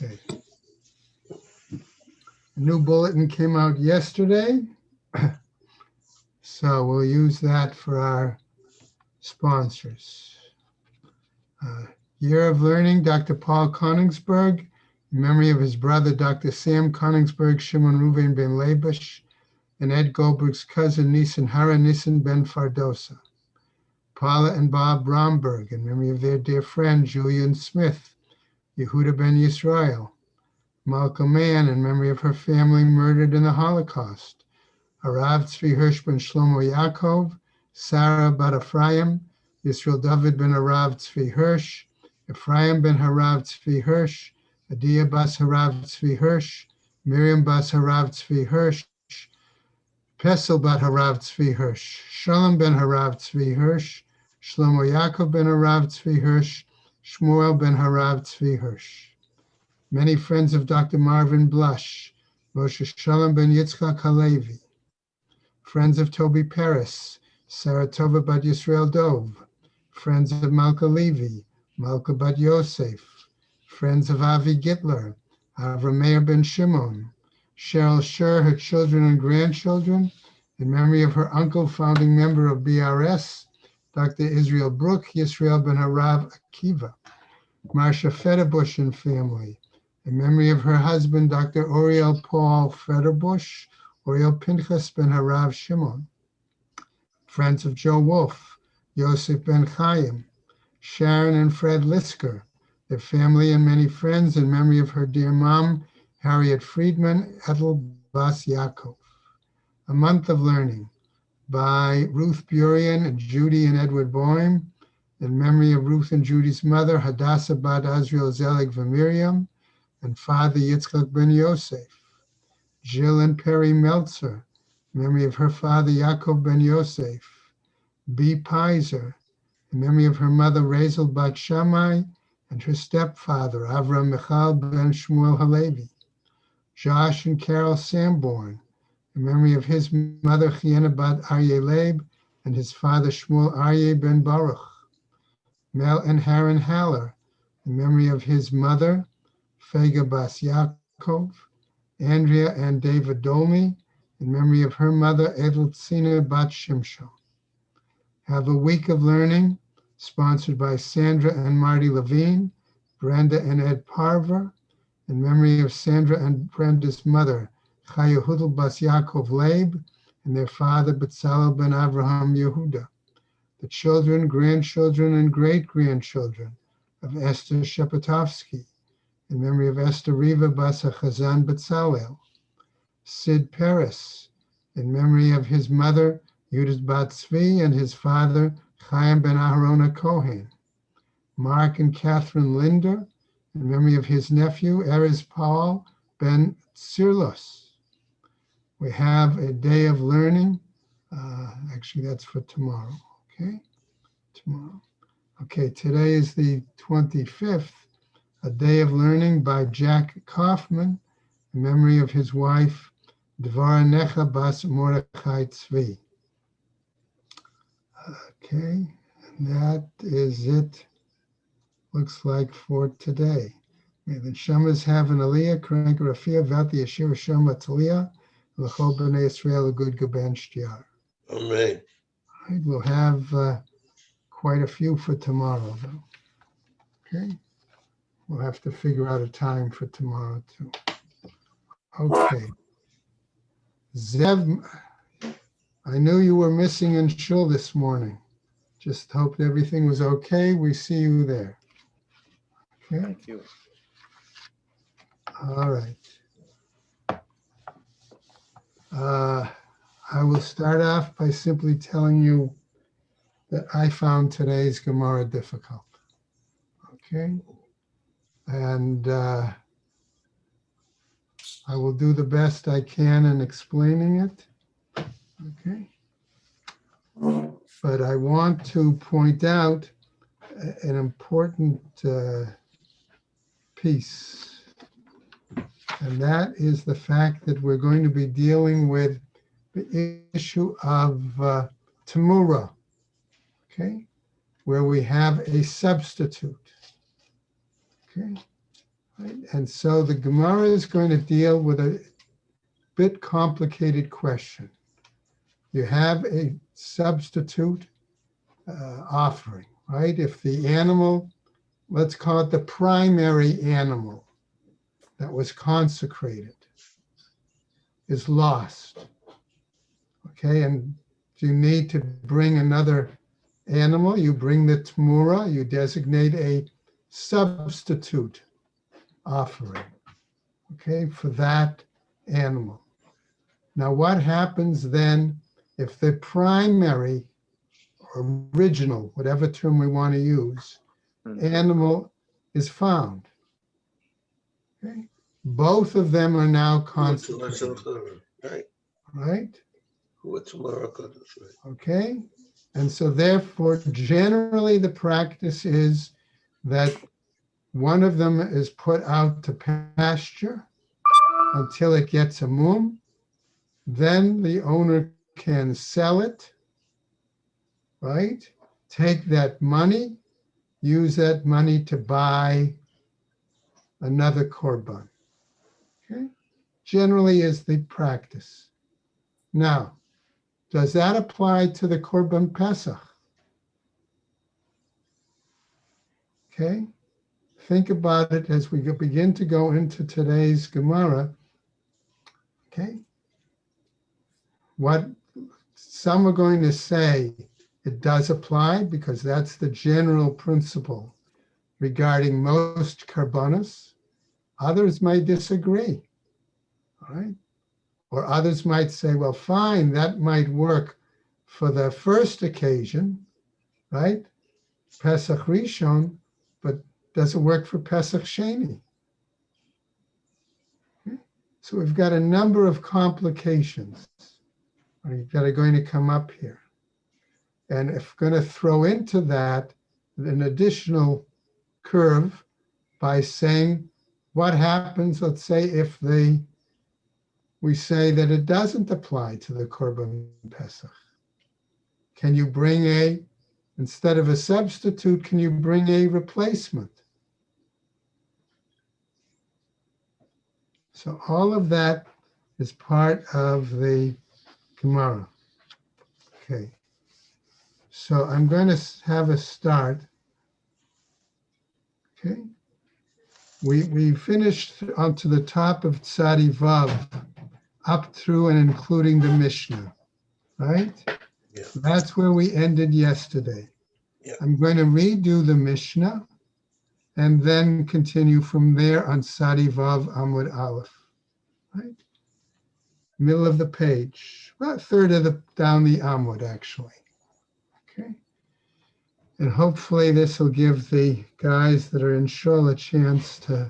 Okay. A new bulletin came out yesterday, so we'll use that for our sponsors. Year of Learning, Dr. Paul Koningsberg, in memory of his brother, Dr. Sam Koningsberg, Shimon Ruven ben Labish, and Ed Goldberg's cousin, Nisan Hara Nisan ben Fardosa. Paula and Bob Bromberg, in memory of their dear friend, Julian Smith, Yehuda ben Yisrael. Malcolm Mann, in memory of her family murdered in the Holocaust. Harav Tzvi Hirsch ben Shlomo Yaakov, Sarah bat Ephraim, Yisrael David ben Harav Tzvi Hirsch, Ephraim ben Harav Tzvi Hirsch, Adia bas Harav Tzvi Hirsch, Miriam bas Harav Tzvi Hirsch, Pesel bat Harav Tzvi Hirsch, Shalom ben Harav Tzvi Hirsch, Shlomo Yaakov ben Harav Tzvi Hirsch, Shmuel ben Harav Tzvi Hirsch. Many friends of Dr. Marvin Blush, Moshe Shalom ben Yitzchak Halevi, friends of Toby Paris, Sarah Tova bat Yisrael Dov, friends of Malka Levi, Malka bat Yosef, friends of Avi Gitler, Avram Meir ben Shimon, Cheryl Scher, her children and grandchildren, in memory of her uncle, founding member of BRS, Dr. Israel Brook, Yisrael ben Harav Akiva, Marsha Federbush and family, in memory of her husband, Dr. Oriel Paul Federbush, Oriel Pinchas ben Harav Shimon, friends of Joe Wolf, Yosef ben Chaim, Sharon and Fred Lisker, their family and many friends, in memory of her dear mom, Harriet Friedman, Ethel Bas Yaakov. A Month of Learning by Ruth Burian and Judy and Edward Boehm, in memory of Ruth and Judy's mother, Hadassah bat Azriel Zelig Miriam, and father Yitzchak ben Yosef. Jill and Perry Meltzer, in memory of her father Yaakov ben Yosef. B. Pizer, in memory of her mother Razel bat Shammai and her stepfather Avram Michal ben Shmuel Halevi. Josh and Carol Sanborn, in memory of his mother Chiena bat Aryeh Leib and his father Shmuel Aryeh ben Baruch. Mel and Haran Haller, in memory of his mother Fega bas Yaakov. Andrea and David Dolmy, in memory of her mother Edeltzina bat Shimshon. Have a Week of Learning, sponsored by Sandra and Marty Levine, Brenda and Ed Parver, in memory of Sandra and Brenda's mother, Chaya Hudel bas Yaakov Leib, and their father, Betzalel ben Avraham Yehuda. The children, grandchildren, and great-grandchildren of Esther Shepatovsky, in memory of Esther Riva bas Chazan Betzalel. Sid Peres, in memory of his mother, Yudith bat Tzvi, and his father, Chaim ben Aharona Kohen. Mark and Catherine Linder, in memory of his nephew, Erez Paul ben Tsirlos. We have a day of learning. Actually, that's for tomorrow, okay? Tomorrow. Okay, today is the 25th, a day of learning by Jack Kaufman, in memory of his wife, Dvara Necha bas Mordechai Tzvi. Okay, and that is it, looks like, for today. May the Shamas have an Aliyah, Krank Rafia, Vat the Yeshua Shama Talia, L'chol B'nai Yisrael, a good Gaban Shtiar. Amen. Right, we'll have quite a few for tomorrow, though. Okay, we'll have to figure out a time for tomorrow, too. Okay. Zev, I knew you were missing in shul this morning. Just hoped everything was okay. We see you there. Okay. Thank you. All right. I will start off by simply telling you that I found today's Gemara difficult. Okay. And I will do the best I can in explaining it. Okay. But I want to point out an important piece, and that is the fact that we're going to be dealing with the issue of Tamura, okay, where we have a substitute, okay, Right? And so the Gemara is going to deal with a bit complicated question. You have a substitute offering, right? If the animal, let's call it the primary animal that was consecrated, is lost, okay? And if you need to bring another animal, you bring the tmura, you designate a substitute offering, okay, for that animal. Now, what happens then if the primary, original, whatever term we want to use, animal is found? Okay? Both of them are now consecrated, right? Okay? And so therefore, generally the practice is that one of them is put out to pasture until it gets a mum. Then the owner can sell it, right? Take that money, use that money to buy another korban. Okay? Generally is the practice. Now, does that apply to the korban Pesach? Okay? Think about it as we begin to go into today's Gemara. Okay? What some are going to say it does apply because that's the general principle regarding most korbanos. Others may disagree, all right? Or others might say, well, fine, that might work for the first occasion, right? Pesach Rishon, but does it work for Pesach Sheni? Okay? So we've got a number of complications that are going to come up here. And if we're going to throw into that an additional curve by saying what happens, let's say, if we say that it doesn't apply to the Korban Pesach. Can you bring instead of a substitute, can you bring a replacement? So all of that is part of the Gemara. Okay. So I'm going to have a start. Okay. We finished onto the top of Tzadi Vav, up through and including the Mishnah, right? Yeah. That's where we ended yesterday. Yeah. I'm going to redo the Mishnah and then continue from there on Tzadi Vav Amud Aleph, right? Middle of the page, about a third of down the Amud, actually. Okay. And hopefully this will give the guys that are in shul a chance to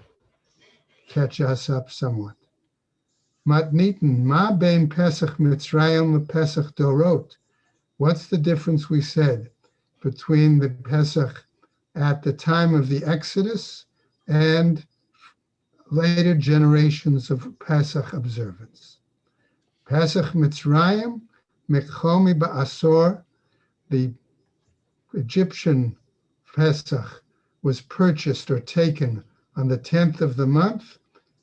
catch us up somewhat. Matnitin, ma bein Pesach Mitzrayim le Pesach Dorot. What's the difference, we said, between the Pesach at the time of the Exodus and later generations of Pesach observance? Pesach Mitzrayim, Mekchomi Ba'asor, the Egyptian Pesach was purchased or taken on the 10th of the month,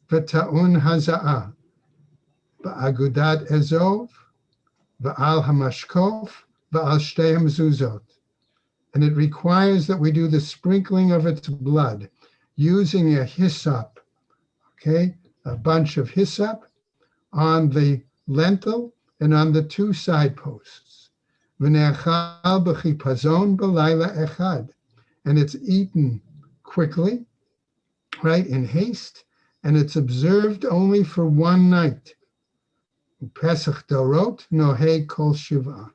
V'ta'un Haza'ah, Ba'agudat Ezov, Va'al Hamashkov, Va'al Shtei Hamzuzot. And it requires that we do the sprinkling of its blood using a hyssop, okay, a bunch of hyssop on the lentil and on the two side posts. V'ne'achal b'chipazon b'layla echad. And it's eaten quickly, right, in haste, and it's observed only for one night. Pesach Dorot nohei kol shiva.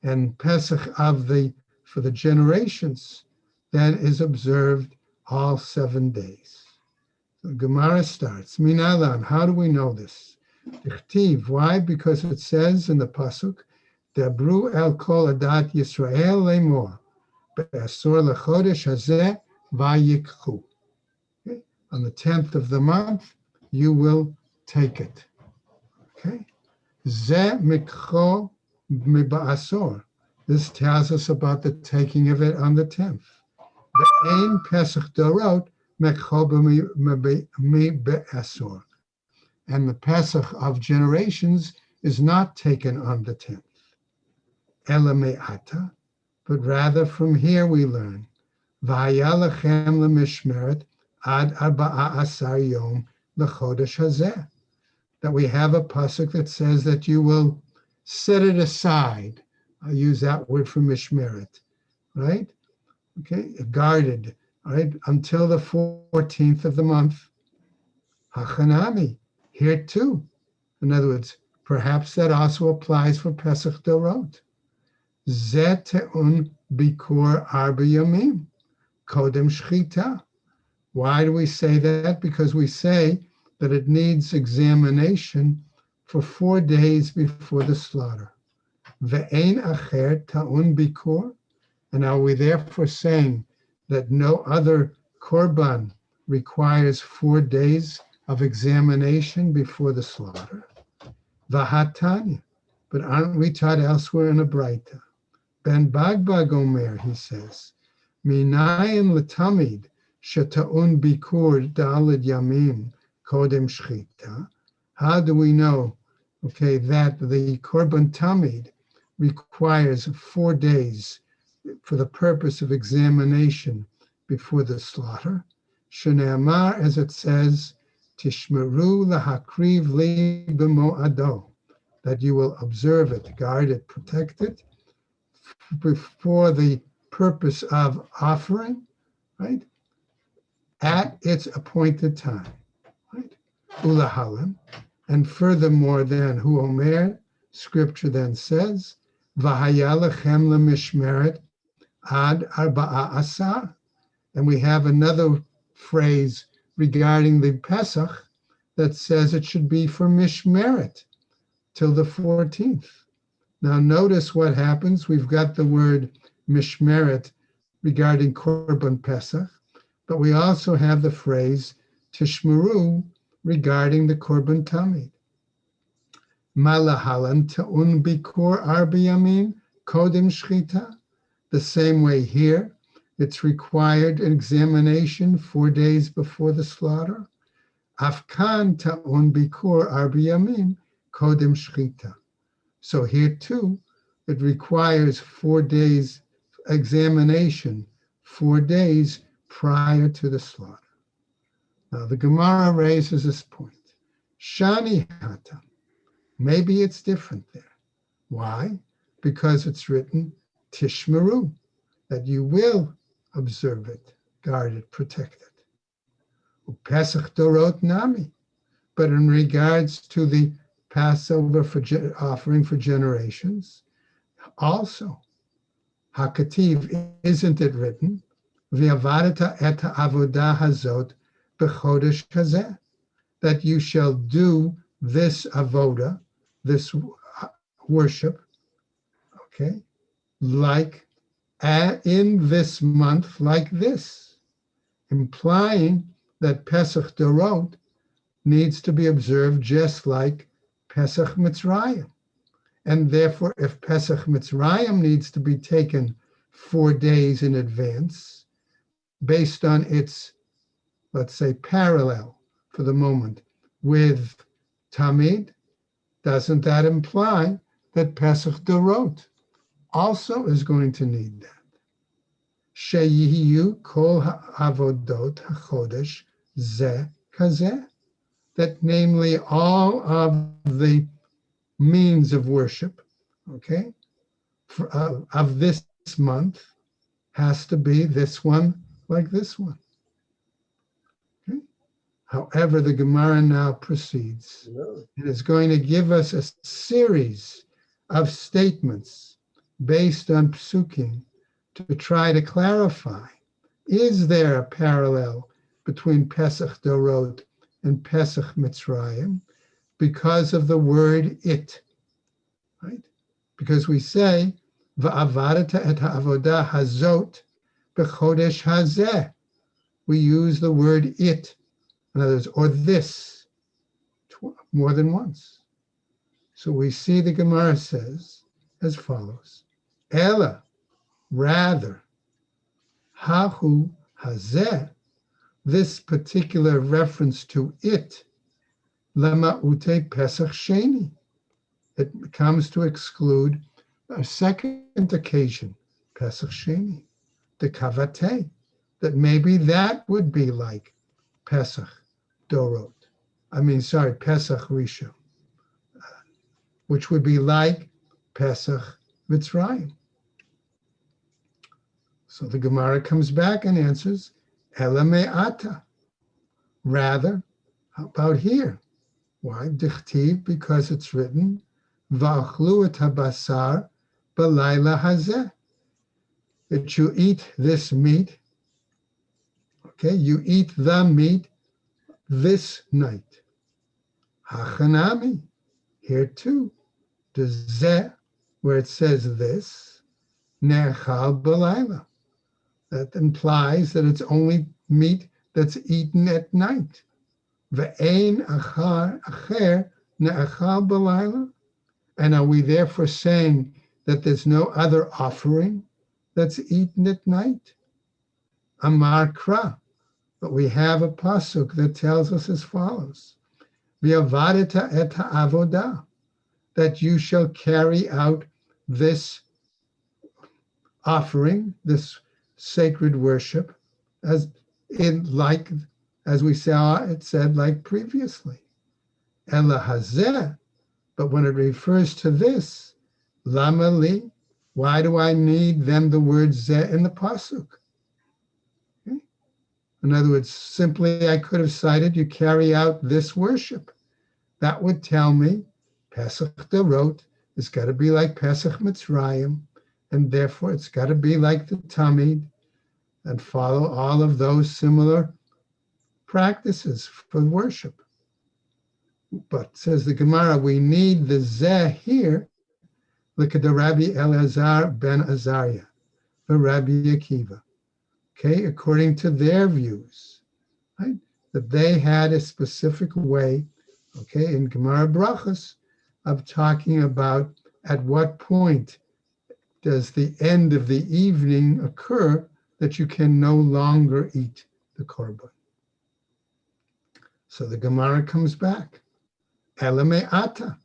And Pesach for the generations, then is observed all 7 days. So Gemara starts, Minalan, how do we know this? Ichtiv, why? Because it says in the Pasuk, Dabru el kol adat Yisrael lemor, be'asor lechodesh hazeh vayikchu. On the 10th of the month, you will take it. Okay? Zeh mikcho miba'asor. This tells us about the taking of it on the 10th. The Ein Pesach Dorot mekhoba mi be'esor. And the Pesach of generations is not taken on the 10th. Ela me'ata, but rather from here we learn, V'haya lechem lemishmeret ad arba'a asar yom lechodesh hazeh. That we have a pasuk that says that you will set it aside. I use that word for mishmeret, right? Okay, guarded, right, until the 14th of the month. Hachanami, here too. In other words, perhaps that also applies for Pesach Dorot. Zeh te'un bikur arba yamim, kodem shchita. Why do we say that? Because we say that it needs examination for 4 days before the slaughter. Ve'ein acher ta'un bikur. And are we therefore saying that no other korban requires 4 days of examination before the slaughter? Vahatanya. But aren't we taught elsewhere in a Braita? Ben Bagbag Omer, he says, Minayin l'tamid sheta'un bikur dalid yamim kodem shchita. How do we know, okay, that the korban tamid requires 4 days for the purpose of examination before the slaughter? Shneamar, as it says, Tishmeru lahakriv li b'mo'ado, that you will observe it, guard it, protect it, before the purpose of offering, right? At its appointed time, right? Ulahalim. And furthermore, then, Hu Omer, scripture then says, V'haya lechem lemishmeret ad arba'a asar. And we have another phrase regarding the Pesach that says it should be for mishmeret till the 14th. Now notice what happens. We've got the word mishmeret regarding Korban Pesach, but we also have the phrase tishmeru regarding the Korban Tamid. Malahalan ta'un bikur arba yamin kodem shchita. The same way here, it's required an examination 4 days before the slaughter. Afkan ta'un bikur arba yamin kodem shchita. So here too, it requires 4 days examination, 4 days prior to the slaughter. Now the Gemara raises this point. Shani hata. Maybe it's different there. Why? Because it's written tishmeru, that you will observe it, guard it, protect it. Pesach dorot nami. But in regards to the Passover offering for generations, also, Hakativ, isn't it written, V'avarta et avodah hazot b'chodesh hazeh, that you shall do this avodah, this worship, okay, like in this month, like this, implying that Pesach Dorot needs to be observed just like Pesach Mitzrayim. And therefore, if Pesach Mitzrayim needs to be taken 4 days in advance, based on its, let's say, parallel for the moment with Tamid, doesn't that imply that Pesach Dorot also is going to need that? Sheyiyu kol ha'avodot ha'chodesh zeh kazeh. That namely all of the means of worship, okay, of this month has to be this one like this one. Okay? However, the Gemara now proceeds. It is going to give us a series of statements based on psukim to try to clarify, is there a parallel between Pesach Dorot and Pesach Mitzrayim because of the word it, right? Because we say, Va'avarta et ha'avodah hazot b'chodesh hazeh. We use the word it, in other words, or this, more than once. So we see the Gemara says as follows, Ela, rather, hahu hazeh this particular reference to it, lema ute Pesach Sheni. It comes to exclude a second occasion, Pesach Sheni, the Kavate, that maybe that would be like Pesach Dorot. Pesach Rishon, which would be like Pesach Mitzrayim. So the Gemara comes back and answers, Ela me'ata. Rather, how about here? Why? Dichtiv, because it's written, Va'achlu et habasar b'layla hazeh. That you eat this meat, okay, you eat the meat this night. Hachanami, here too, the zeh, where it says this, ne'echal b'layla. That implies that it's only meat that's eaten at night. Ve'ein acher ne'echal b'layla. And are we therefore saying that there's no other offering that's eaten at night? Amar Kra. But we have a pasuk that tells us as follows: V'avadeta et ha'avodah, that you shall carry out this offering, this sacred worship, as we saw it said like previously. Ela hazeh, but when it refers to this, lama li, why do I need then the word zeh in the pasuk? Okay? In other words, simply I could have cited you carry out this worship. That would tell me Pesach Dorot has got to be like Pesach Mitzrayim, and therefore it's got to be like the Tamid and follow all of those similar practices for worship. But says the Gemara, we need the zeh here, look at the Rabbi Elazar ben Azariah, the Rabbi Akiva, okay, according to their views, right, that they had a specific way, okay, in Gemara Brachos, of talking about at what point does the end of the evening occur that you can no longer eat the korban. So the Gemara comes back. Ela me'ata,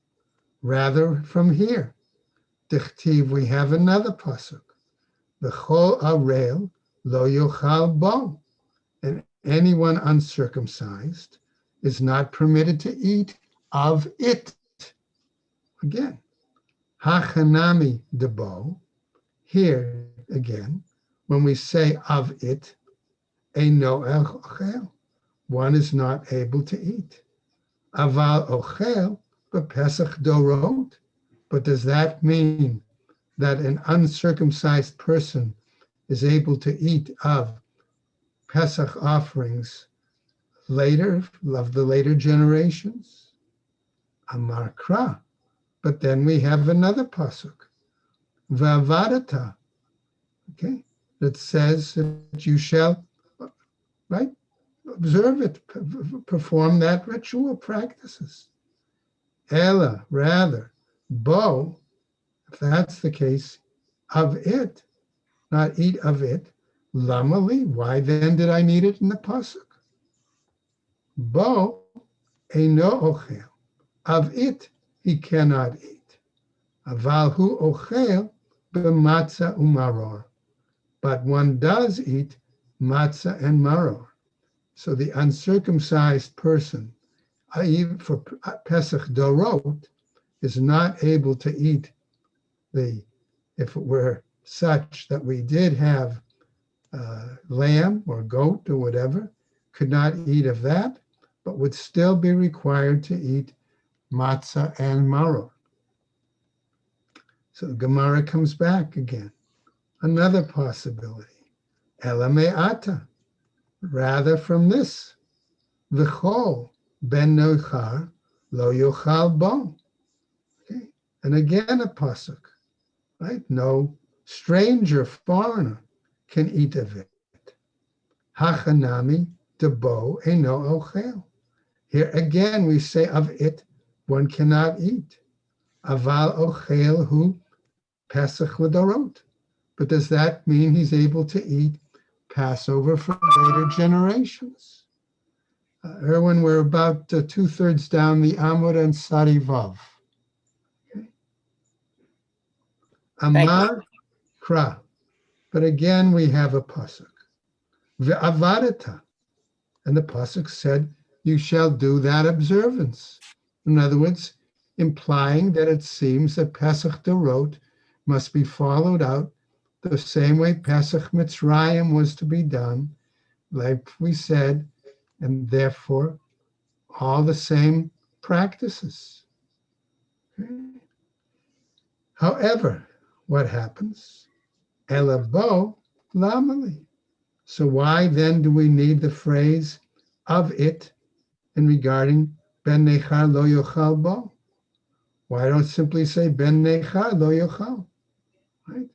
rather from here. Dichtiv, we have another pasuk. V'chol arel lo yochal bo, and anyone uncircumcised is not permitted to eat of it. Again, hachanami debo, here again, when we say of it, eino ochel, one is not able to eat. Aval ochel, but Pesach dorot. But does that mean that an uncircumcised person is able to eat of Pesach offerings later, of the later generations? Amar Kra. But then we have another pasuk, V'avadata, okay, that says that you shall, right, observe it, perform that ritual practices. Ella, rather, bo, if that's the case, of it, not eat of it, lamali, why then did I need it in the pasuk? Bo, eino ochel, of it he cannot eat. Aval hu ochel b'matzah umaror, but one does eat matzah and maror. So the uncircumcised person, even for Pesach Dorot, is not able to eat if it were such that we did have lamb or goat or whatever, could not eat of that, but would still be required to eat matzah and maror. So Gemara comes back again. Another possibility. Ela me'ata, rather from this. V'chol ben nochar lo yochal bo. Okay, and again a pasuk, right? No stranger, foreigner can eat of it. Hachanami debo eino ochel. Here again we say of it one cannot eat. Aval ochel hu Pesach l'dorot. But does that mean he's able to eat Passover for later generations. Erwin, we're about 2/3 down the Amud and Sadi Vav. Okay. Amar Kra. But again, we have a pasuk. Ve'avadata. And the pasuk said, you shall do that observance. In other words, implying that it seems that Pesach Dorot must be followed out the same way Pesach Mitzrayim was to be done, like we said, and therefore all the same practices. Okay. However, what happens? Elabo lamali. So why then do we need the phrase of it in regarding ben nechar lo yochal bo? Why don't simply say ben nechar lo yochal? Right?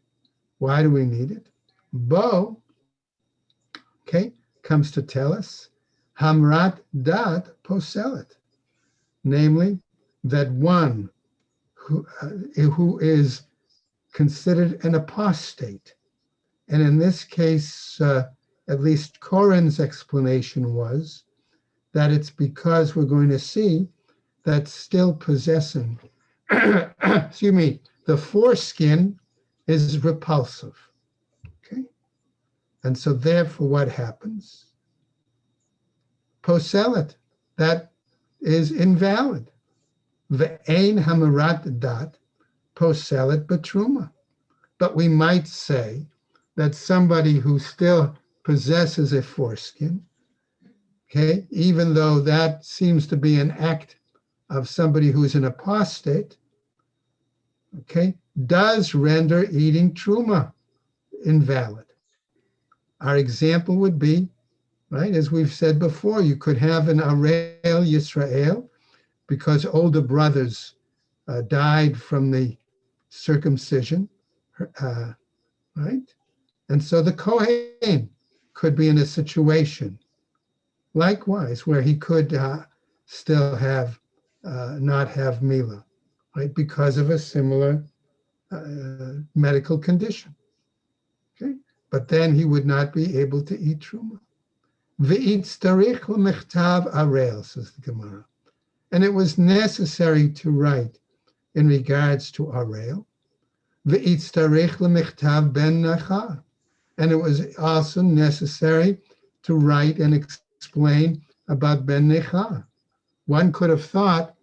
Why do we need it? Bo, okay, comes to tell us hamrat dat poselet, namely that one who is considered an apostate, and in this case, at least Koren's explanation was that it's because we're going to see that still possessing, excuse me, the foreskin is repulsive. Okay? And so therefore what happens? Poselet, that is invalid. Ve'ein hamarat dat poselet betruma. But we might say that somebody who still possesses a foreskin, okay, even though that seems to be an act of somebody who's an apostate, okay, does render eating truma invalid. Our example would be, right, as we've said before, you could have an Arel Yisrael because older brothers died from the circumcision, right? And so the Kohen could be in a situation, likewise, where he could still have not have Mila, right, because of a similar medical condition. Okay, but then he would not be able to eat truma. V'yitztarich l'mechtav arel, says the Gemara, and it was necessary to write in regards to arel. V'yitztarich l'mechtav ben nachar, and it was also necessary to write and explain about ben nechar. One could have thought,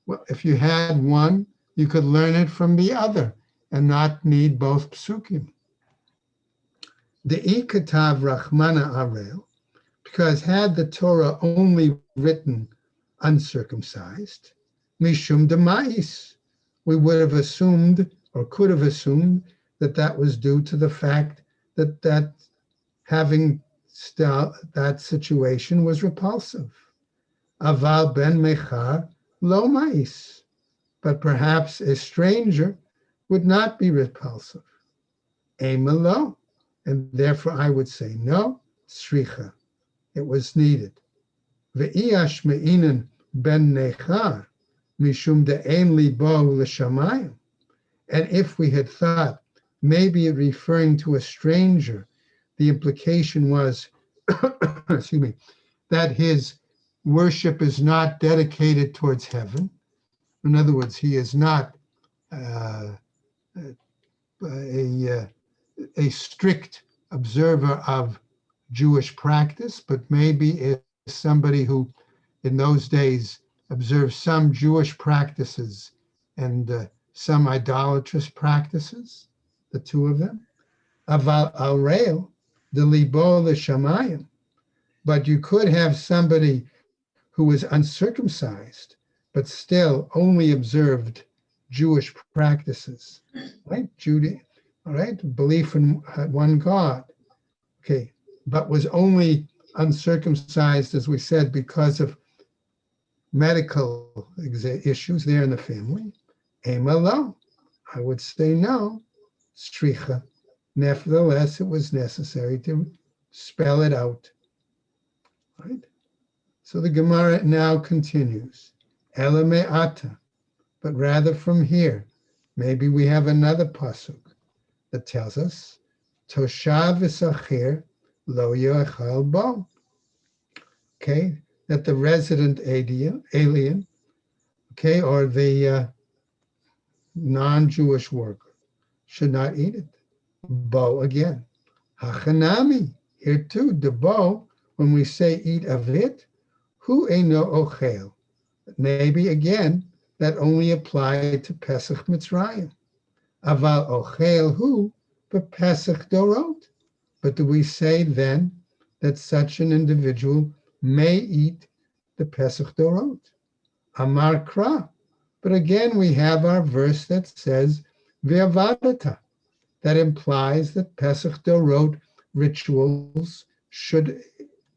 well, if you had one, you could learn it from the other and not need both psukim. De'i katav rachmana arel, because had the Torah only written uncircumcised, mishum demais, we would have assumed or could have assumed that that was due to the fact that having that situation was repulsive. Aval ben mechar lo mais, but perhaps a stranger would not be repulsive. Ema lo, and therefore I would say no, sricha, it was needed. Ve'iyash me'inen ben nechar mishum de'en libo l'shamayim, and if we had thought maybe referring to a stranger, the implication was, excuse me, that his worship is not dedicated towards heaven. In other words, he is not a strict observer of Jewish practice, but maybe is somebody who in those days observed some Jewish practices and some idolatrous practices, the two of them. Aval arel de libo l'shamayim, but you could have somebody who was uncircumcised, but still only observed Jewish practices, right? All right, belief in one God, okay, but was only uncircumcised, as we said, because of medical issues there in the family. Ema lo, I would say no, stricha. Nevertheless, it was necessary to spell it out, right? So the Gemara now continues, Ela me'ata, but rather from here, maybe we have another pasuk that tells us, Toshav v'sachir lo yochel bo. Okay, that the resident alien, okay, or the non-Jewish worker should not eat it. Bo again. Hachanami, here too, the bo, when we say eat of it, hu eino ochel. Maybe again, that only applied to Pesach Mitzrayim. Aval ochel hu, but Pesach dorot. But do we say then that such an individual may eat the Pesach dorot? Amar kra. But again, we have our verse that says ve'avadata. That implies that Pesach dorot rituals should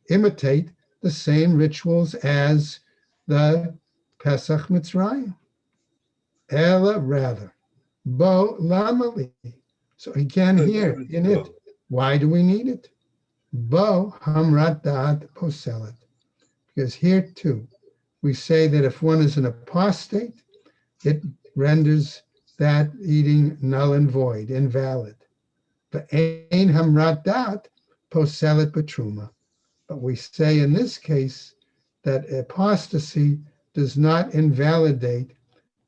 imitate the same rituals as the Pesach Mitzrayim. Ella rather. Bo lamali. So again here in it, why do we need it? Bo hamrat da'at poselet. Because here too, we say that if one is an apostate, it renders that eating null and void, invalid. Ve'ein hamrat da'at poselet betruma. But we say in this case that apostasy does not invalidate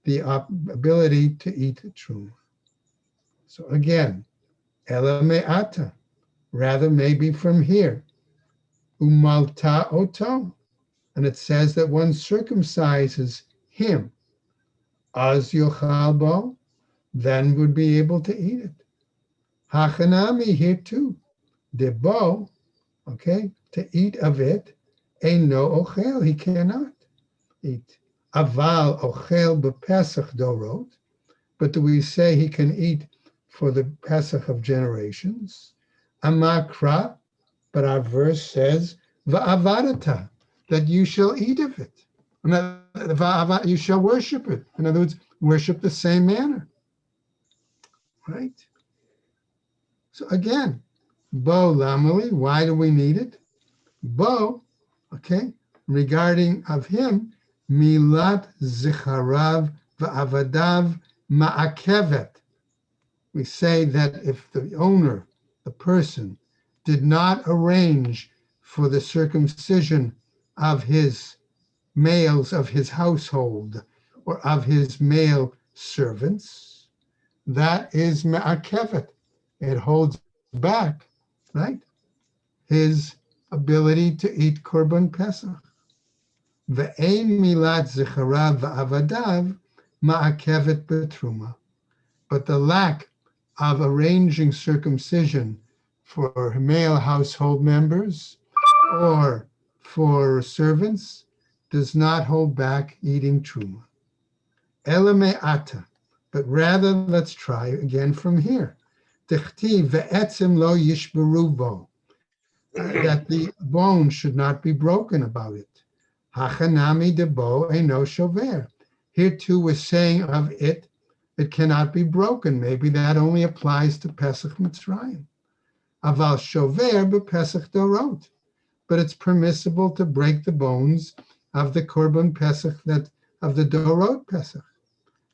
the ability to eat truma. So again, ela me'ata, rather maybe from here, umalta oto, and it says that one circumcises him, az yochal bo, then would be able to eat it. Hachanami here too, de bo, okay, to eat of it, no ochel, he cannot eat. Aval ochel bepesach dorot, but do we say he can eat for the Pesach of generations? Amakra, but our verse says va'avadata, that you shall eat of it. You shall worship it. In other words, worship the same manner. Right? So again, bo lamali, why do we need it? Bo, okay, regarding of him, milat zicharav va'avadav ma'akevet. We say that if the owner, the person, did not arrange for the circumcision of his males of his household or of his male servants, that is ma'akevet. It holds back, right, his ability to eat korban pesach. Ve'ein milat zicharav va'avadav ma'akevet betruma. But the lack of arranging circumcision for male household members or for servants does not hold back eating truma. Ela me'ata, but rather let's try again from here. Tichtiv ve'etzem lo yishberu bo, that the bone should not be broken about it. Hachanami de bo eino shover. Here too we're saying of it, it cannot be broken. Maybe that only applies to Pesach Mitzrayim. Aval shover b'Pesach dorot. But it's permissible to break the bones of the korban Pesach, that of the dorot Pesach.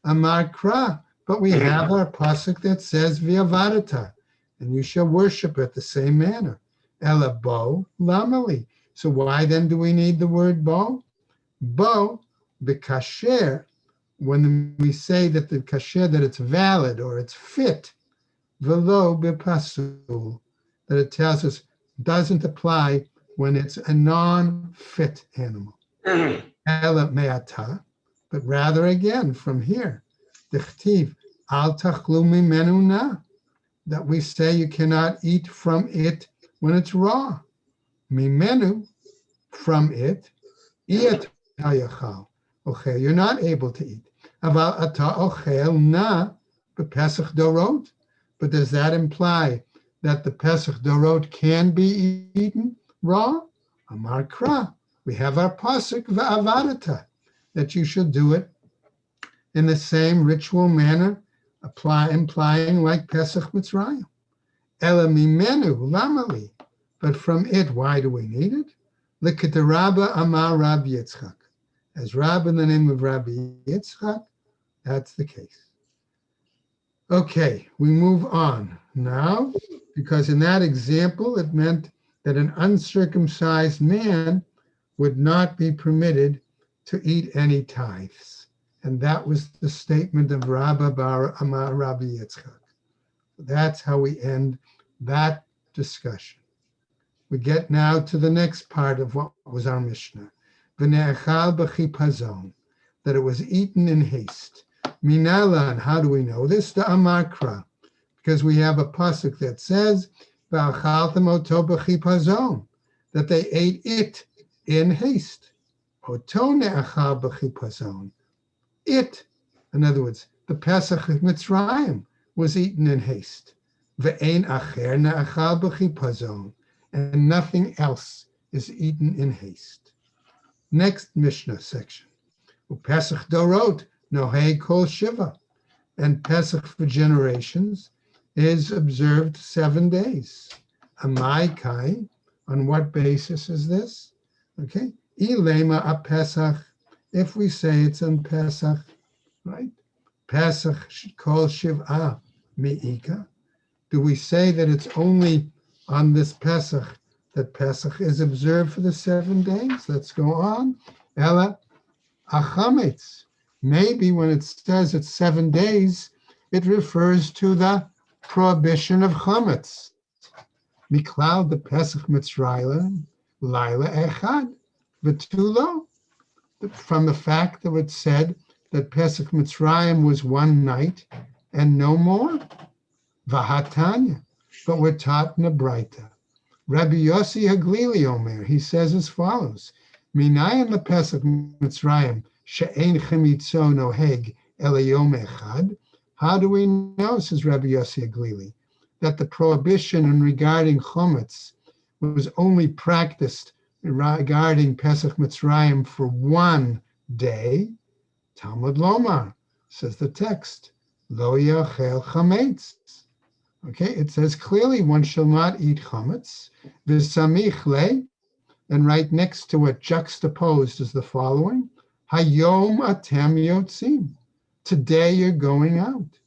Amar kra, but we have our pasuk that says v'avadata, and you shall worship it the same manner. Ela bo lamali. So why then do we need the word bo? Bo, the kasher, when we say that the kasher, that it's valid or it's fit, velo bepasul, that it tells us doesn't apply when it's a non-fit animal. Ela me'ata, but rather again from here, dichtiv al tachlu mimenu na, that we say you cannot eat from it when it's raw. Mimenu, from it, iat hayachal. Okay, you're not able to eat. Aval ata ochel na b'Pesach dorot. But does that imply that the Pesach dorot can be eaten raw? Amar kra. We have our pasuk va'avadata, that you should do it in the same ritual manner, implying like Pesach Mitzrayim. Ela mimenu lamali. But from it, why do we need it? L'ketarabba amar Rabbi Yitzchak. As Rab in the name of Rabbi Yitzchak, that's the case. Okay, we move on now, because in that example, it meant that an uncircumcised man would not be permitted to eat any tithes. And that was the statement of Rabba Bar Amar Rabbi Yitzchak. That's how we end that discussion. We get now to the next part of what was our Mishnah. V'ne'echal b'chipazon, that it was eaten in haste. Minalan, how do we know this? The Amakra, because we have a pasuk that says, V'achaltem oto b'chipazon, that they ate it in haste. Oto ne'echal b'chipazon. It, in other words, the Pesach of Mitzrayim was eaten in haste. Ve'ein acher ne'echal b'chipazon, and nothing else is eaten in haste. Next Mishnah section. Pesach dorot nohei kol shiva, and Pesach for generations is observed 7 days. Amai kai, on what basis is this? Okay, ilema a Pesach, if we say it's on Pesach, right? Pesach kol shiva mi'ika. Do we say that it's only on this Pesach that Pesach is observed for the 7 days? Let's go on. Ela achametz. Maybe when it says it's 7 days, it refers to the prohibition of chametz. Miklal the Pesach Mitzrayim Laila Echad V'tulo. From the fact that it said that Pesach Mitzrayim was 1 night and no more. Vahatanya. But we're taught in a Braita. Rabbi Yossi Haglili Omer, he says as follows: Minayim lePesach Mitzrayim she'ein chemitzo noheg ela yom echad. How do we know, says Rabbi Yossi Haglili, that the prohibition in regarding chometz was only practiced regarding Pesach Mitzrayim for 1 day? Talmud Lomar, says the text, lo yachel chametz. Okay, it says clearly one shall not eat chametz. V'samich le, and right next to it, juxtaposed, is the following: Hayom atem yotzim. Today you're going out.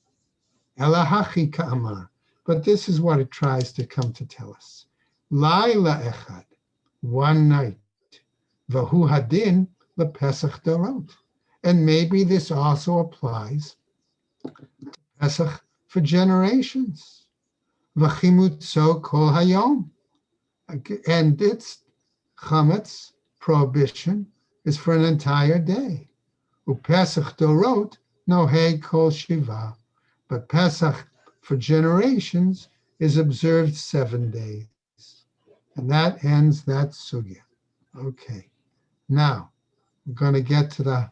Elahachi ka'amar. But this is what it tries to come to tell us. Laila echad, 1 night. Vahu hadin lePesach dorot. And maybe this also applies to Pesach for generations. V'chimutzo kol hayom. And its chametz prohibition is for an entire day. Upesach dorot nohei kol shiva. But Pesach for generations is observed 7 days. And that ends that sugya. Okay. Now, we're going to get to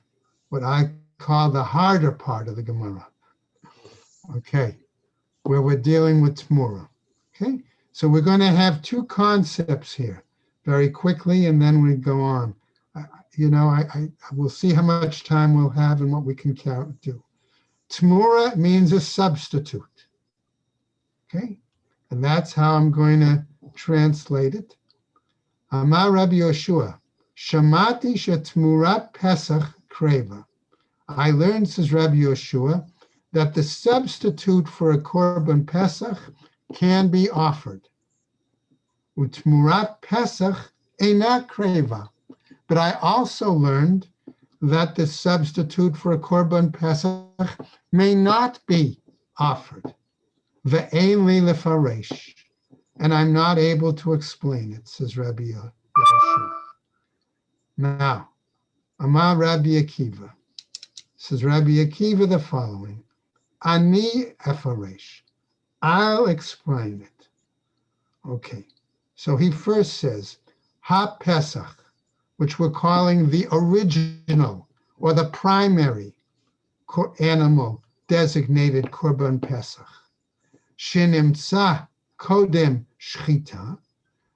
what I call the harder part of the Gemara. Okay. Where we're dealing with Tmura. Okay, so we're going to have 2 concepts here very quickly, and then we go on. I will see how much time we'll have and what we can do. Tmura means a substitute. Okay, and that's how I'm going to translate it. Amar Rabbi Yoshua, Shamati shetmurat Pesach kreva. I learned, says Rabbi Yoshua, that the substitute for a korban Pesach can be offered. Utmurat Pesach eina kreva. But I also learned that the substitute for a korban Pesach may not be offered. Ve'ein li lefaresh. And I'm not able to explain it, says Rabbi Yoshua. Now, Amar Rabbi Akiva, says Rabbi Akiva the following: Ani efaresh. I'll explain it. Okay, so he first says, Ha Pesach, which we're calling the original or the primary animal designated Korban Pesach. Shenimtza kodem shchita,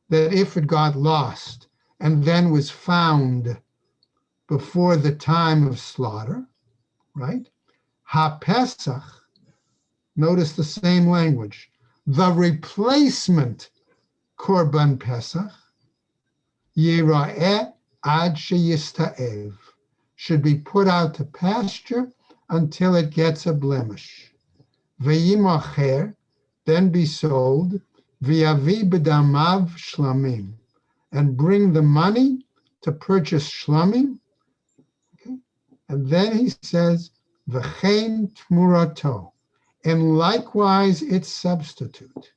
that if it got lost and then was found before the time of slaughter, right? Ha Pesach, notice the same language. The replacement Korban Pesach, Yira'eh ad sheyista'ev, should be put out to pasture until it gets a blemish. Ve'yimacher, then be sold, v'yavi b'damav shlamim, and bring the money to purchase shlamim. Okay? And then he says, v'chein tmurato, and likewise its substitute.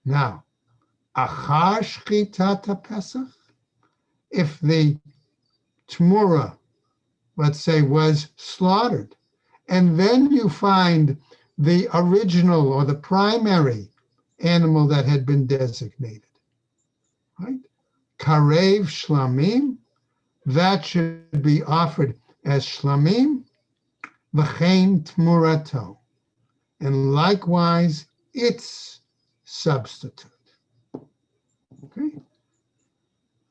Now, achar shchitat Pesach, if the tmura, let's say, was slaughtered, and then you find the original or the primary animal that had been designated, right? Karev shlamim, that should be offered as shlamim, v'chein tmurato, and likewise its substitute. Okay?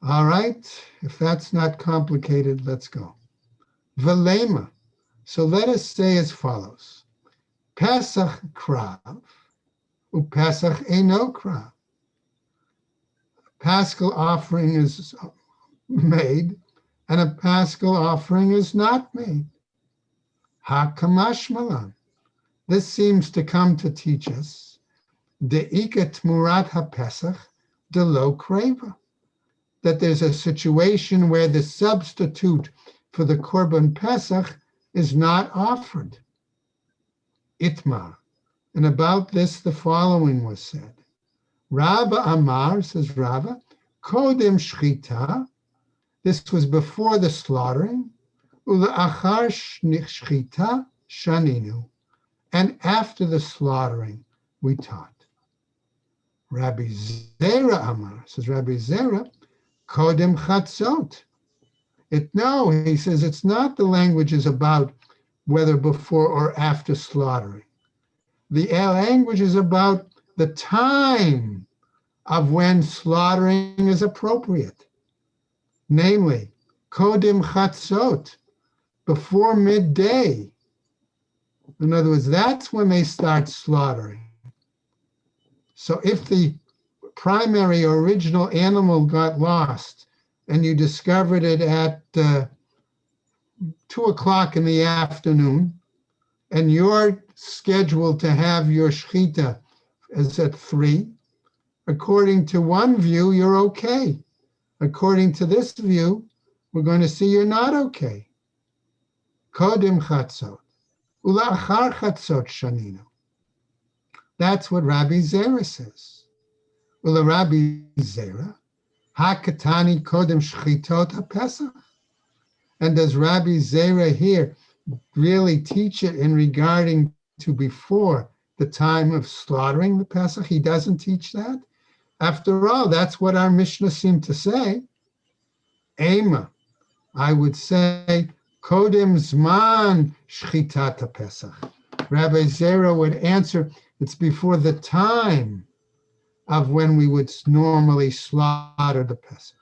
All right, if that's not complicated, let's go. Velema. So let us say as follows. Pesach krav, Pesach eino krav. Paschal offering is made, and a paschal offering is not made. Hakamash malan. This seems to come to teach us de'ika tmurat haPesach de lo kreva, that there's a situation where the substitute for the Korban Pesach is not offered. Itmar. And about this, the following was said. Rabba Amar, says Rabba, Kodem Shchita, this was before the slaughtering, Ula'achar Shchita Shaninu, and after the slaughtering, we taught. Rabbi Zera Amar, says Rabbi Zera, Kodem Chatzot. He says it's not the language is about whether before or after slaughtering. The language is about the time of when slaughtering is appropriate. Namely, Kodim Chatzot, before midday. In other words, that's when they start slaughtering. So if the primary or original animal got lost and you discovered it at 2 o'clock in the afternoon, and you're scheduled to have your shechita is at 3, according to one view, you're okay. According to this view, we're going to see you're not okay. Kodim chatzot, ulachar chatzot shaninu. That's what Rabbi Zera says. Ula Rabbi Zera, hakatani kodem shchitot haPesach. And does Rabbi Zera here really teach it in regarding to before the time of slaughtering the Pesach? He doesn't teach that. After all, that's what our Mishnah seemed to say. Ema, I would say, Kodem Zman Shchitat Pesach. Rabbi Zera would answer, it's before the time of when we would normally slaughter the Pesach.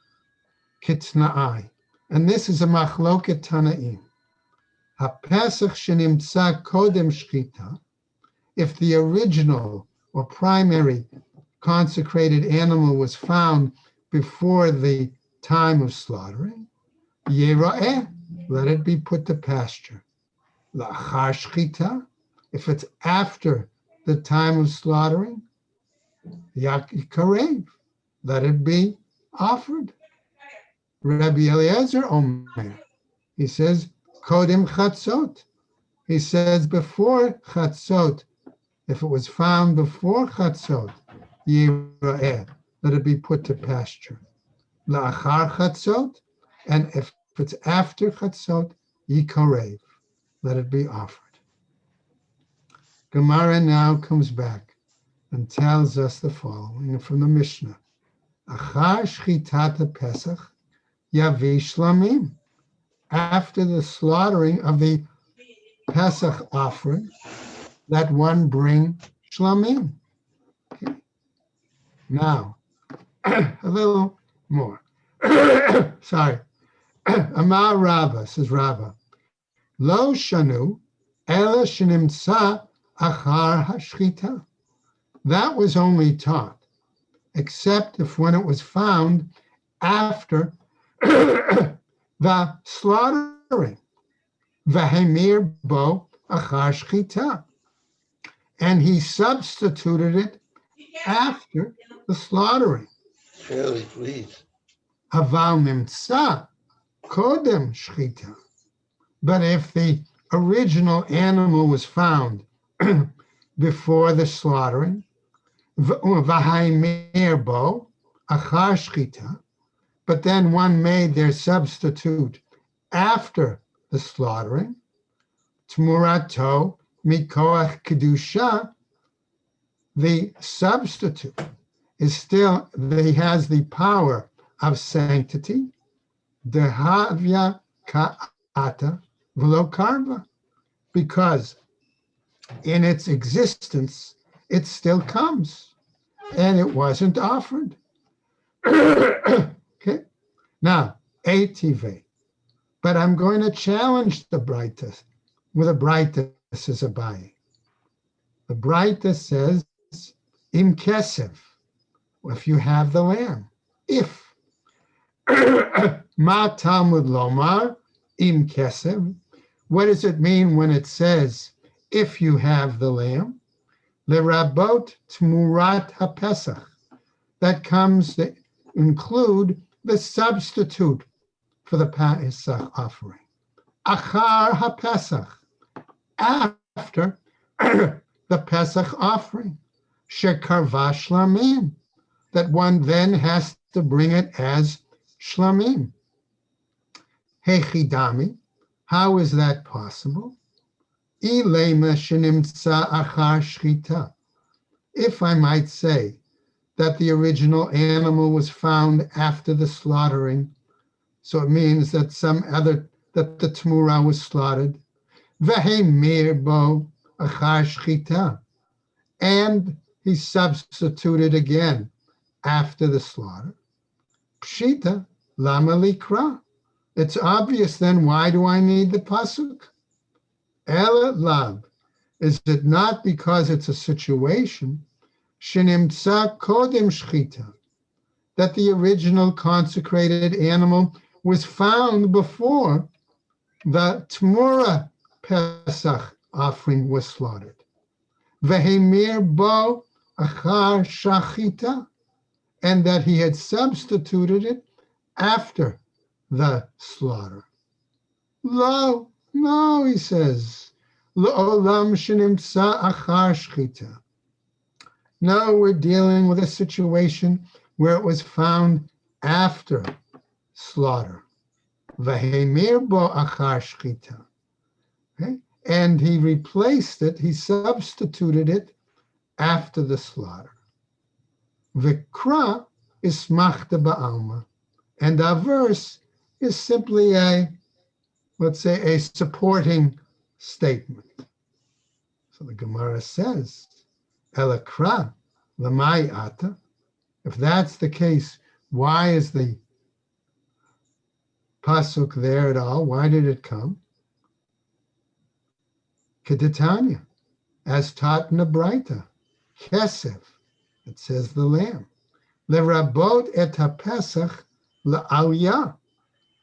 Kitna'ai. And this is a machloket Tanaim. HaPesach shenimtza kodem shchita, if the original or primary consecrated animal was found before the time of slaughtering, yera'eh, let it be put to pasture. La'achar shchita, if it's after the time of slaughtering, yikarev, let it be offered. Rabbi Eliezer Omer, he says, Kodim Chatzot. He says before Chatzot, if it was found before Chatzot, Yira'eh, let it be put to pasture. La'achar Chatzot, and if it's after Chatzot, Yikarev, let it be offered. Gemara now comes back and tells us the following from the Mishnah. Achar Shchitat Pesach, Yavi Shlamim. After the slaughtering of the Pesach offering, that one bring Shlamim. Okay. Now, a little more. Sorry. Amar Rava, says Rava, Lo Shanu, Ela Shenimtza Achar Hashchita. That was only taught, except if when it was found after the slaughtering, v'hemir bo achar shchita, and he substituted it after the slaughtering. Shirley, please. Aval nimtza kodem shchita. But if the original animal was found before the slaughtering, v'haimer bo achar shchita, but then one made their substitute after the slaughtering, tmurato mikoach kedusha, the substitute is still, he has the power of sanctity, dehavya ka'ata v'lo karva, because in its existence, it still comes, and it wasn't offered. Okay, now, ATV. But I'm going to challenge the brightest with a brightest as a Abaye. The brightest says, im kesev, if you have the lamb. If. Ma Talmud lomar, im kesev. What does it mean when it says, if you have the lamb? Lerabot tmurat hapesach. That comes to include the substitute for the Pesach offering. Achar haPesach, after the Pesach offering. Shekarva shlamim, that one then has to bring it as shlamim. Hechidami, how is that possible? Ilema shenimtza achar shchita. If I might say that the original animal was found after the slaughtering, so it means that that the tmura was slaughtered. Vehemir bo achar shchita, and he substituted again after the slaughter. Pshita lama likra. It's obvious then, why do I need the pasuk? Ela lav, is it not because it's a situation, shenimtza kodem shchita, that the original consecrated animal was found before the Tmura Pesach offering was slaughtered. Vehemir bo achar shachita, and that he had substituted it after the slaughter. Lo, no, he says, L'olam shenimtza achar shchita. No, we're dealing with a situation where it was found after slaughter. Vehemir bo achar shchita. Okay? And he replaced it, he substituted it after the slaughter. Vikra is machta ba'alma. And our verse is simply let's say, a supporting statement. So the Gemara says, Elakra lamai ata. If that's the case, why is the pasuk there at all? Why did it come? Keditanya, as taught in the Braita, Kesef, it says the lamb. Lerabot et haPesach la'aliyah.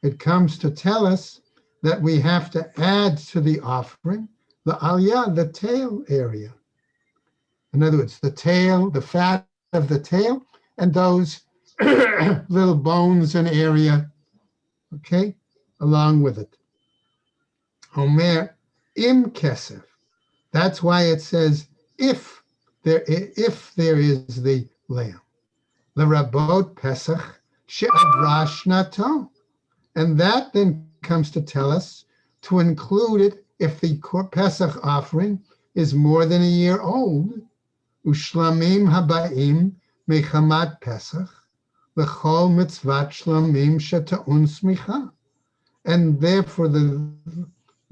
It comes to tell us that we have to add to the offering la'aliyah, the tail area. In other words, the tail, the fat of the tail, and those little bones and area, okay, along with it. Omer im kesef. That's why it says if there is the lamb. L'rabot pesach she'avra shnato. And that then comes to tell us to include it if the Pesach offering is more than a year old. Ushlamim habaim mechamat Pesach l'chol mitzvat shlamim sheta'un smicha. And therefore the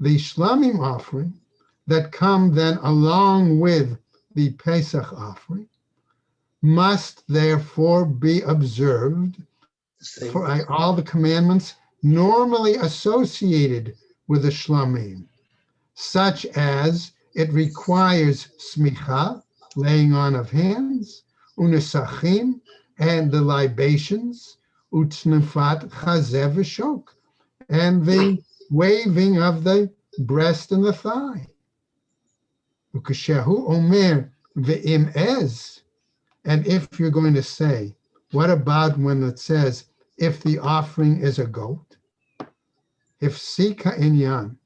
shlamim offering that come then along with the Pesach offering must therefore be observed for all the commandments normally associated with the shlamim, such as it requires smicha, laying on of hands, unesachim, and the libations, utnefat chazeh v'shok, and the waving of the breast and the thigh. Ukeshehu omer ve'im ez, And if you're going to say, what about when it says, if the offering is a goat? If Sika Inyan,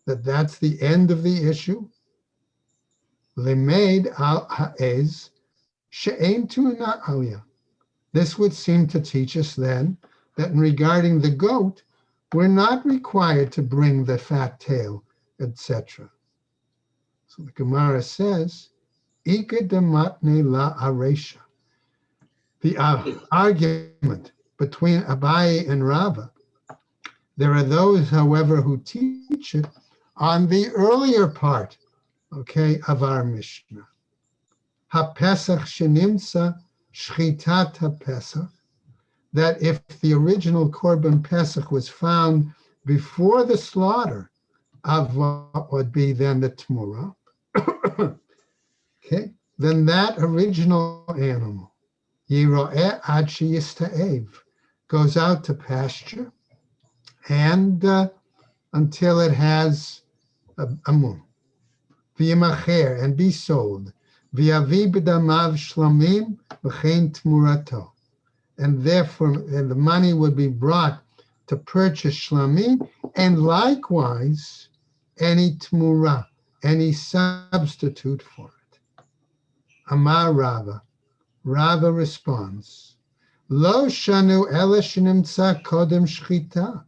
that's the end of the issue. Limaid al ha'ez she'ein tu'na aliyah. This would seem to teach us then that in regarding the goat, we're not required to bring the fat tail, etc. So the Gemara says, Ika dematne la aresha. The argument between Abaye and Rava. There are those, however, who teach it on the earlier part, okay, of our Mishnah. HaPesach shenimsa shchitat HaPesach, that if the original Korban Pesach was found before the slaughter of what would be then the Tmurah, okay, then that original animal, Yiro'eh ad sheyista'ev, goes out to pasture and until it has a moon. V'yimacher, and be sold. V'yavi b'damav shlamim v'chein tmurato. And therefore, and the money would be brought to purchase shlamim, and likewise, any tmura, any substitute for it. Amar Rava. Rava responds, Lo shanu ela shenimtza kodem shchita.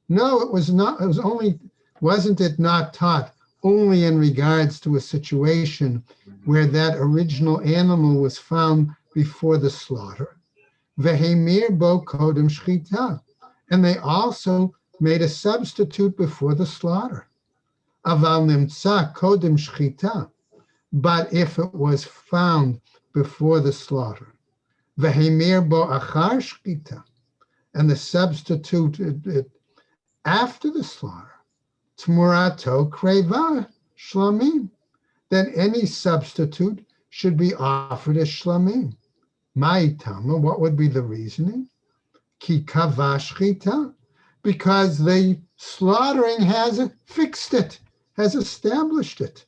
No, it was not. It was only. Wasn't it not taught only in regards to a situation where that original animal was found before the slaughter? Vehemir bo kodem shchita, and they also made a substitute before the slaughter. Aval nimtza kodem shchita, but if it was found before the slaughter, vehemir bo achar shchita, and the substitute after the slaughter, tmurato kreva shlamim, then any substitute should be offered as shlamim. Ma'itama, what would be the reasoning? Ki kavashchita, because the slaughtering has fixed it, has established it.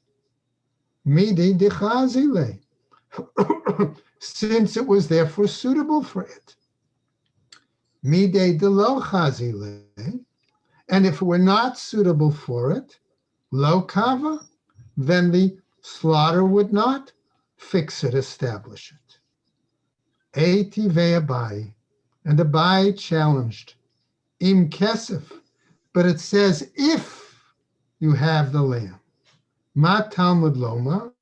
Midi dechazile, since it was therefore suitable for it. Mide de lo chazile, and if it were not suitable for it, lo kava, then the slaughter would not fix it, establish it. Eiti ve'abai, and Abai challenged, im kesef, but it says if you have the lamb. Ma Talmud loma,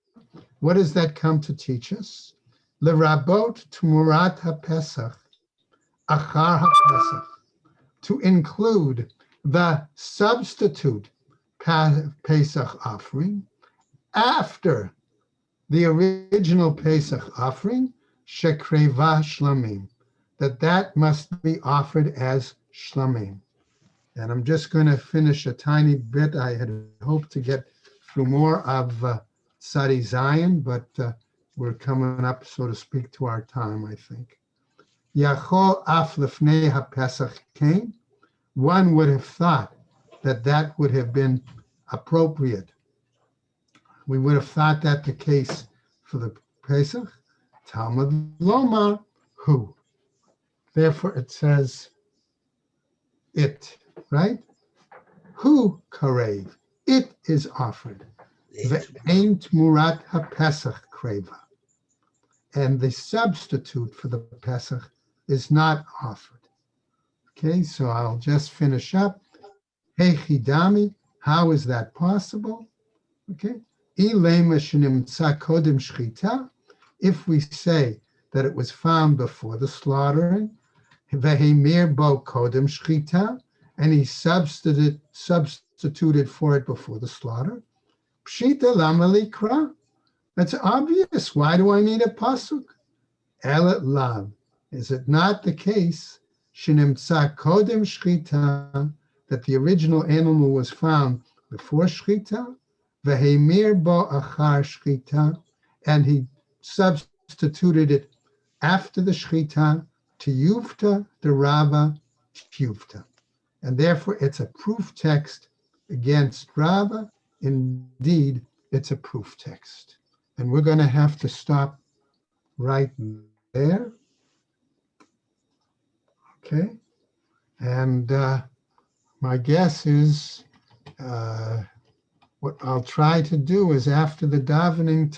what does that come to teach us? Lerabot tmurat haPesach, achar haPesach, to include the substitute Pesach offering after the original Pesach offering, shekreva shlamim, that must be offered as shlamim. And I'm just going to finish a tiny bit. I had hoped to get through more of Sadi Zion, but we're coming up, so to speak, to our time, I think. Yachol af lefnei haPesach came. One would have thought that would have been appropriate. We would have thought that the case for the Pesach. Talmud lomar, who? Therefore it says it, right? Who karev? It is offered. Ve'ein tmurat haPesach kreva. And the substitute for the Pesach is not offered. Okay, so I'll just finish up. Hey chidami, how is that possible? Okay, ilema shenimtza kodem shchita, if we say that it was found before the slaughtering, vehemir bo kodem shchita, and he substituted for it before the slaughter, pshita lama likra, that's obvious. Why do I need a pasuk? Elet lav, is it not the case, shenimtza kodem shchita, that the original animal was found before shchita, vehemir bo achar shchita, and he substituted it after the shchita, tiyufta de Rava tiyufta. And therefore it's a proof text against Rava. Indeed, it's a proof text. And we're going to have to stop right there. Okay. And my guess is what I'll try to do is after the davening